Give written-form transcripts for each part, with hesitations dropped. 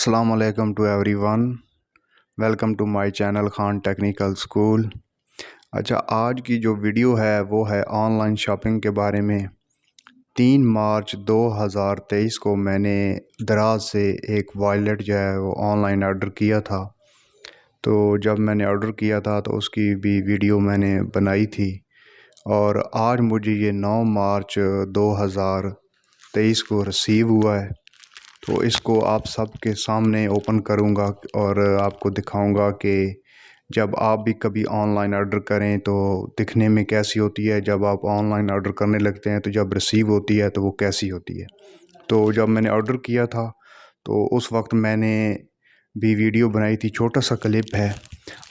अस्सलाम वालेकुम to everyone. Welcome to my channel Khan technical school. अच्छा, आज की जो वीडियो है वो है ऑनलाइन शॉपिंग के बारे में। 3 मार्च 2023 को मैंने दराज से एक वॉलेट जो है वो ऑनलाइन ऑर्डर किया था। तो जब मैंने ऑर्डर किया था तो उसकी भी वीडियो मैंने बनाई थी और आज मुझे ये 9 मार्च 2023 को रिसीव हुआ है। तो इसको आप सबके सामने ओपन करूँगा और आपको दिखाऊंगा कि जब आप भी कभी ऑनलाइन ऑर्डर करें तो दिखने में कैसी होती है, जब आप ऑनलाइन ऑर्डर करने लगते हैं तो जब रिसीव होती है तो वो कैसी होती है। तो जब मैंने ऑर्डर किया था तो उस वक्त मैंने भी वीडियो बनाई थी, छोटा सा क्लिप है,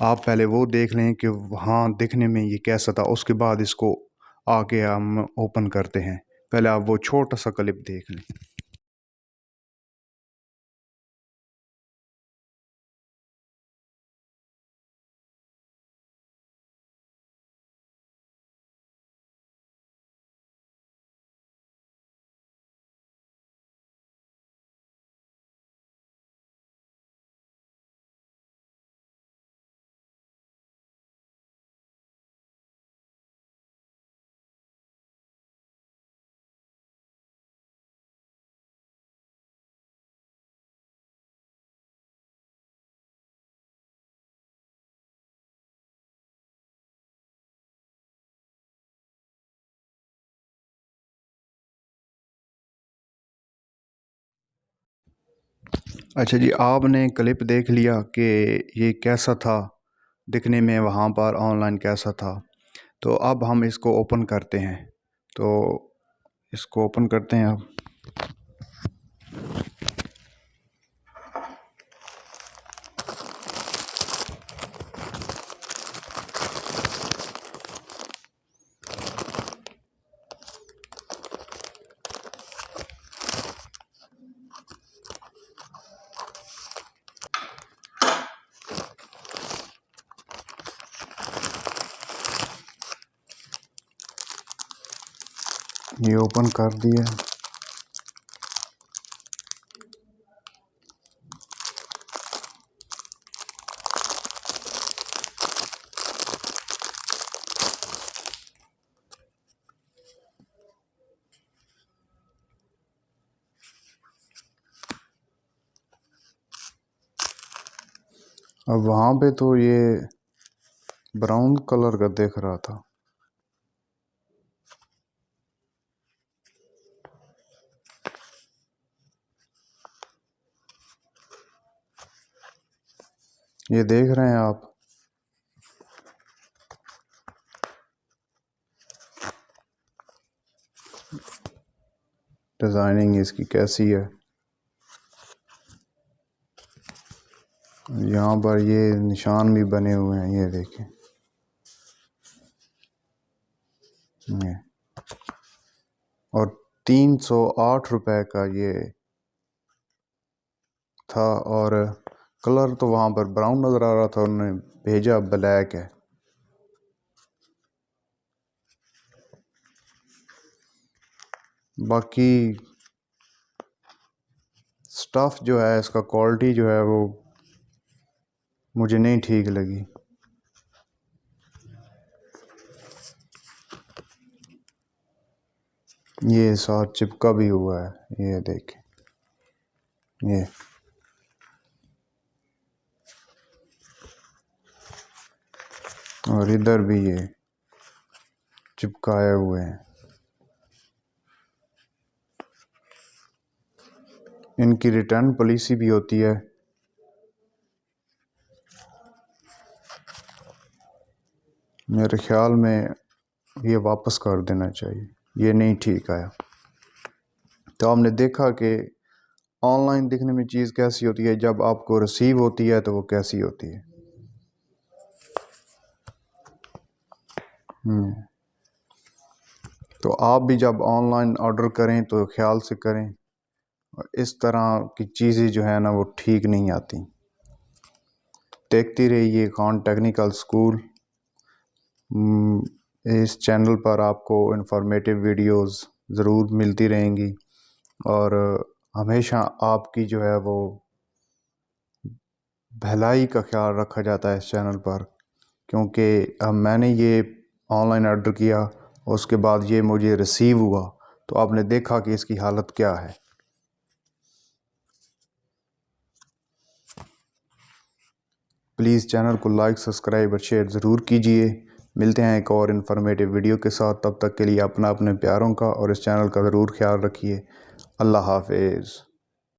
आप पहले वो देख लें कि हाँ दिखने में ये कैसा था, उसके बाद इसको आके हम ओपन करते हैं। पहले आप वो छोटा सा क्लिप देख लें। अच्छा जी, आपने क्लिप देख लिया कि ये कैसा था दिखने में, वहाँ पर ऑनलाइन कैसा था। तो अब हम इसको ओपन करते हैं। तो इसको ओपन करते हैं अब। ये ओपन कर दिया। अब वहाँ पे तो ये ब्राउन कलर का दिख रहा था। ये देख रहे हैं आप। डिज़ाइनिंग इसकी कैसी है। यहाँ पर ये निशान भी बने हुए हैं, ये देखें। ये और 308 रुपए का ये था। और कलर तो वहाँ पर ब्राउन नज़र आ रहा था, उन्होंने भेजा ब्लैक है। बाकी स्टफ़ जो है, इसका क्वालिटी जो है वो मुझे नहीं ठीक लगी। ये साथ चिपका भी हुआ है, ये देखें। ये और इधर भी ये चिपकाए हुए हैं। इनकी रिटर्न पॉलिसी भी होती है। मेरे ख्याल में ये वापस कर देना चाहिए, ये नहीं ठीक आया। तो आपने देखा कि ऑनलाइन दिखने में चीज़ कैसी होती है, जब आपको रिसीव होती है तो वो कैसी होती है। तो आप भी जब ऑनलाइन ऑर्डर करें तो ख्याल से करें। और इस तरह की चीज़ें जो है ना वो ठीक नहीं आती। देखती रहिए खान टेक्निकल स्कूल। इस चैनल पर आपको इन्फॉर्मेटिव वीडियोस ज़रूर मिलती रहेंगी और हमेशा आपकी जो है वो भलाई का ख्याल रखा जाता है इस चैनल पर, क्योंकि मैंने ये ऑनलाइन ऑर्डर किया, उसके बाद ये मुझे रिसीव हुआ तो आपने देखा कि इसकी हालत क्या है। प्लीज़ चैनल को लाइक, सब्सक्राइब और शेयर ज़रूर कीजिए। मिलते हैं एक और इन्फॉर्मेटिव वीडियो के साथ, तब तक के लिए अपने प्यारों का और इस चैनल का ज़रूर ख्याल रखिए। अल्लाह हाफ़िज़।